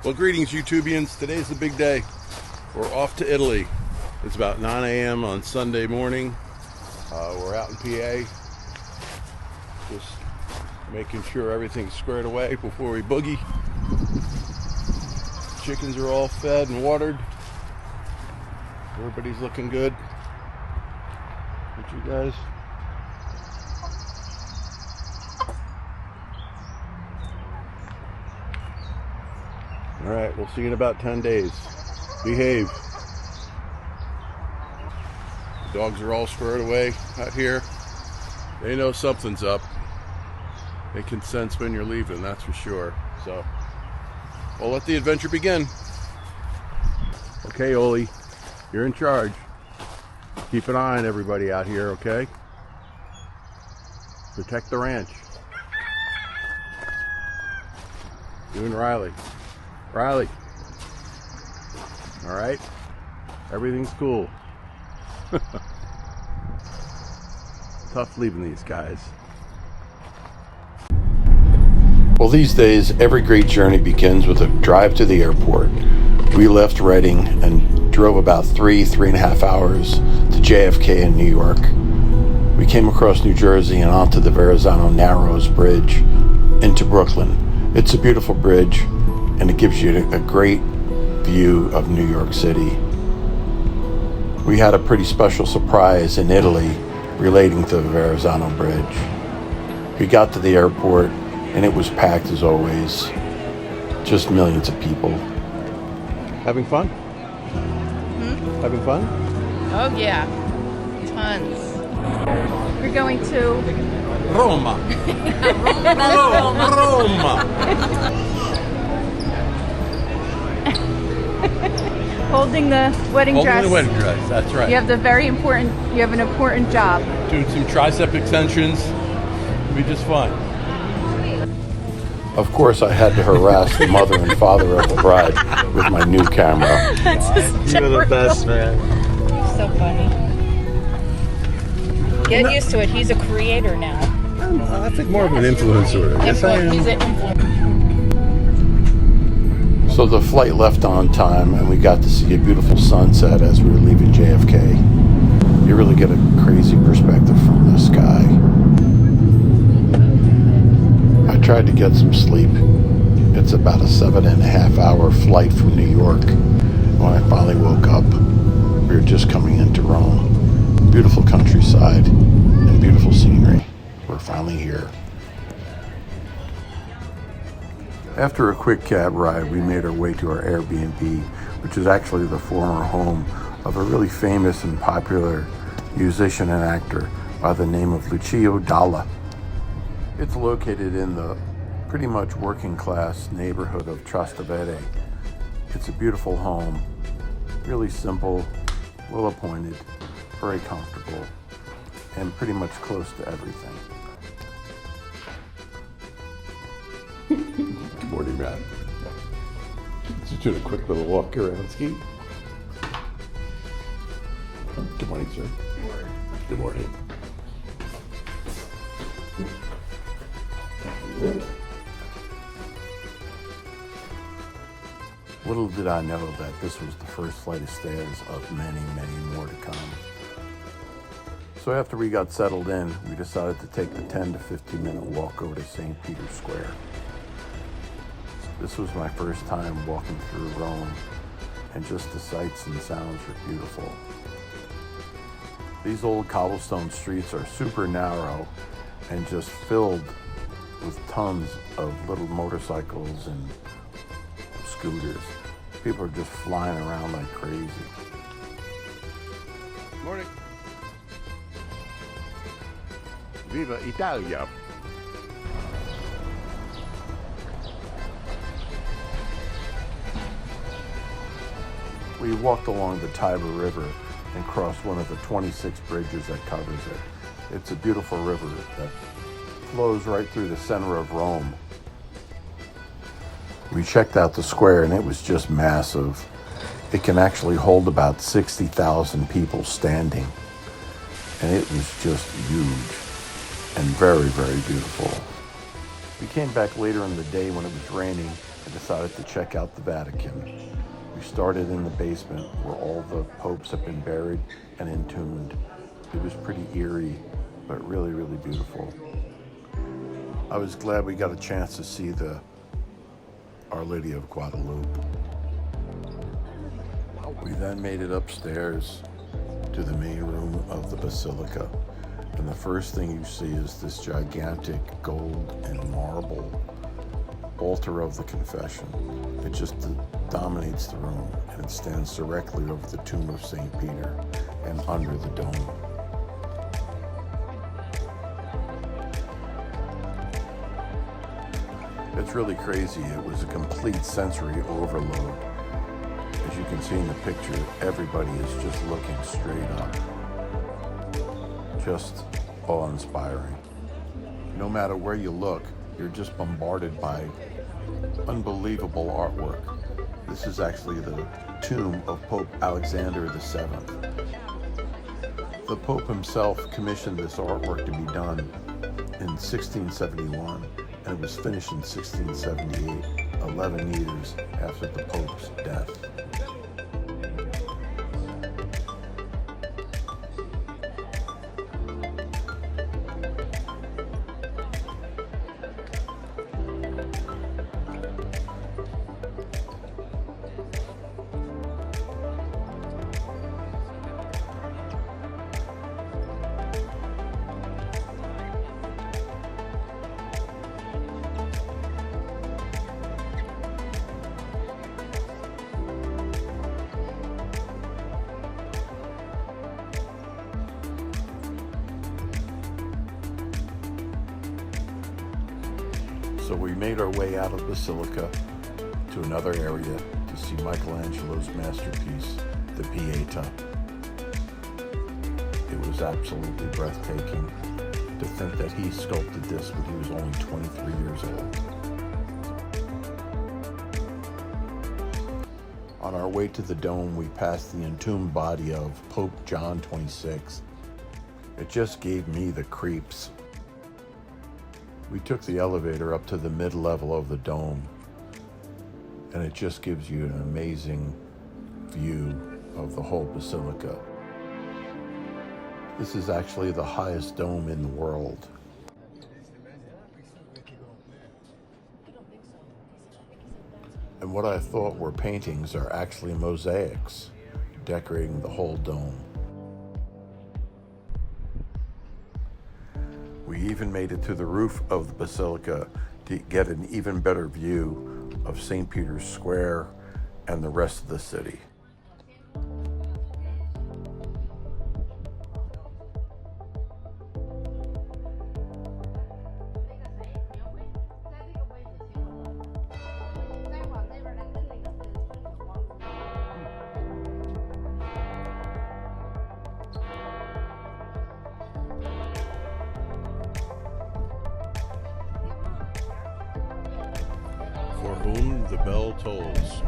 Well, greetings, YouTubians. Today's the big day. We're off to Italy. It's about 9 a.m. on Sunday morning. We're out in PA. Just making sure everything's squared away before we boogie. Chickens are all fed and watered. Everybody's looking good. Aren't you guys? All right, we'll see you in about 10 days. Behave. The dogs are all squared away out here. They know something's up. They can sense when you're leaving, that's for sure. So, we'll let the adventure begin. Okay, Oli, you're in charge. Keep an eye on everybody out here, okay? Protect the ranch. You and Riley. Riley. All right? Everything's cool. Tough leaving these guys. Well, these days, every great journey begins with a drive to the airport. We left Reading and drove about 3.5 hours to JFK in New York. We came across New Jersey and onto the Verrazano Narrows Bridge into Brooklyn. It's a beautiful bridge, and it gives you a great view of New York City. We had a pretty special surprise in Italy relating to the Verrazano Bridge. We got to the airport, and it was packed as always. Just millions of people. Having fun? Having fun? Oh yeah, tons. We're going to Roma. Roma. holding the wedding dress. Holding the wedding dress, that's right. You have an important job. Doing some tricep extensions. It'll be just fun. Of course, I had to harass the mother and father of the bride with my new camera. You're the best, man. You're so funny. Get used to it. He's a creator now. I think more of an influencer. Yes, I am. He's an influencer. So the flight left on time, and we got to see a beautiful sunset as we were leaving JFK. You really get a crazy perspective from the sky. I tried to get some sleep. It's about a 7.5 hour flight from New York. When I finally woke up, we were just coming into Rome. Beautiful countryside and beautiful scenery. We're finally here. After a quick cab ride, we made our way to our Airbnb, which is actually the former home of a really famous and popular musician and actor by the name of Lucio Dalla. It's located in the pretty much working class neighborhood of Trastevere. It's a beautiful home, really simple, well appointed, very comfortable, and pretty much close to everything. Good morning, Matt. Just doing a quick little walk around ski. Good morning, sir. Good morning. Little did I know that this was the first flight of stairs of many, many more to come. So after we got settled in, we decided to take the 10 to 15 minute walk over to St. Peter's Square. This was my first time walking through Rome, and just the sights and sounds were beautiful. These old cobblestone streets are super narrow and just filled with tons of little motorcycles and scooters. People are just flying around like crazy. Morning. Viva Italia. We walked along the Tiber River and crossed one of the 26 bridges that covers it. It's a beautiful river that flows right through the center of Rome. We checked out the square and it was just massive. It can actually hold about 60,000 people standing. And it was just huge and very, very beautiful. We came back later in the day when it was raining I decided to check out the Vatican. We started in the basement where all the popes have been buried and entombed. It was pretty eerie, but really, really beautiful. I was glad we got a chance to see the Our Lady of Guadalupe. We then made it upstairs to the main room of the Basilica. And the first thing you see is this gigantic gold and marble altar of the Confession. It just dominates the room, and it stands directly over the tomb of St. Peter and under the dome. It's really crazy. It was a complete sensory overload. As you can see in the picture, everybody is just looking straight up. Just awe-inspiring. No matter where you look, you're just bombarded by unbelievable artwork. This is actually the tomb of Pope Alexander VII. The Pope himself commissioned this artwork to be done in 1671, and it was finished in 1678, 11 years after the Pope's death. So we made our way out of Basilica to another area to see Michelangelo's masterpiece, the Pieta. It was absolutely breathtaking to think that he sculpted this when he was only 23 years old. On our way to the dome, we passed the entombed body of Pope John XXVI. It just gave me the creeps. We took the elevator up to the mid-level of the dome, and it just gives you an amazing view of the whole basilica. This is actually the highest dome in the world. And what I thought were paintings are actually mosaics decorating the whole dome. We even made it to the roof of the basilica to get an even better view of St. Peter's Square and the rest of the city. For whom the bell tolls.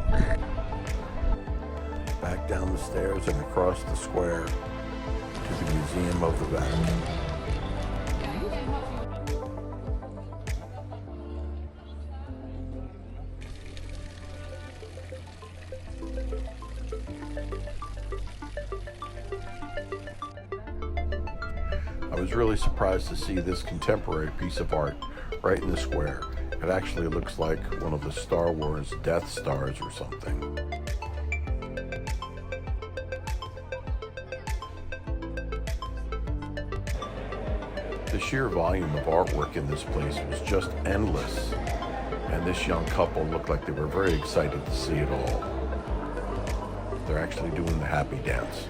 Back down the stairs and across the square to the Museum of the Vatican. I was really surprised to see this contemporary piece of art right in the square. It actually looks like one of the Star Wars Death Stars or something. The sheer volume of artwork in this place was just endless, and this young couple looked like they were very excited to see it all. They're actually doing the happy dance.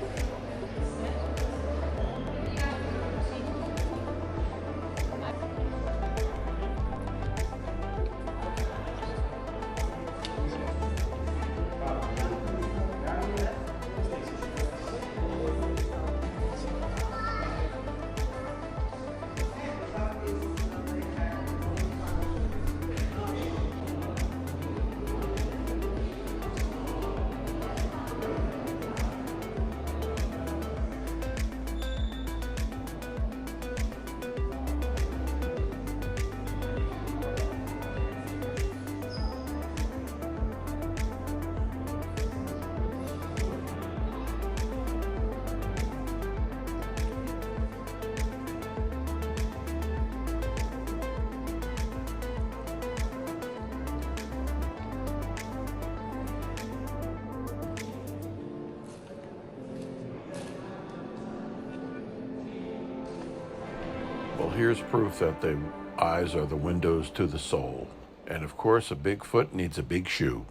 Well, here's proof that the eyes are the windows to the soul. And of course, a big foot needs a big shoe.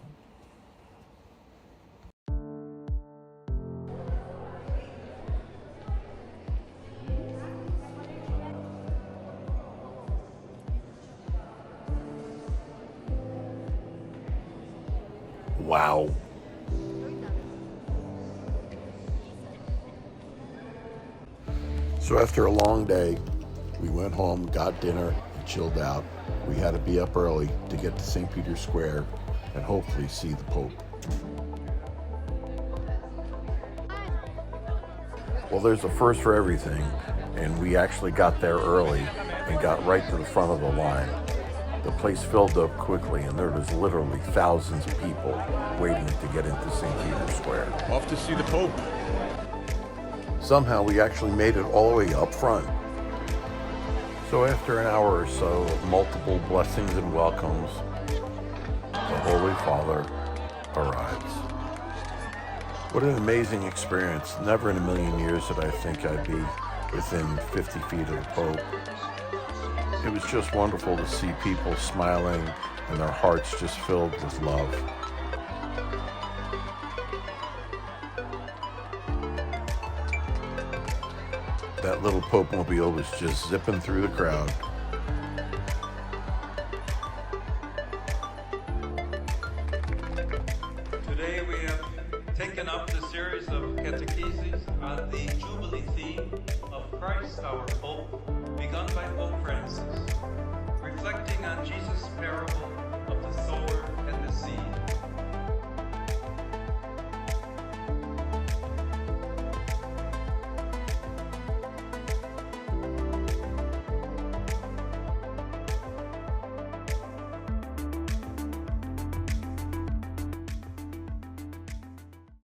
Wow. So after a long day, we went home, got dinner, and chilled out. We had to be up early to get to St. Peter's Square and hopefully see the Pope. Well, there's a first for everything, and we actually got there early and got right to the front of the line. The place filled up quickly, and there was literally thousands of people waiting to get into St. Peter's Square. Off to see the Pope. Somehow we actually made it all the way up front. So after an hour or so of multiple blessings and welcomes, the Holy Father arrives. What an amazing experience. Never in a million years did I think I'd be within 50 feet of the Pope. It was just wonderful to see people smiling and their hearts just filled with love. That little Pope-mobile was just zipping through the crowd. Today we have taken up the series of catecheses on the Jubilee theme of Christ our Pope, begun by Pope Francis, reflecting on Jesus' parable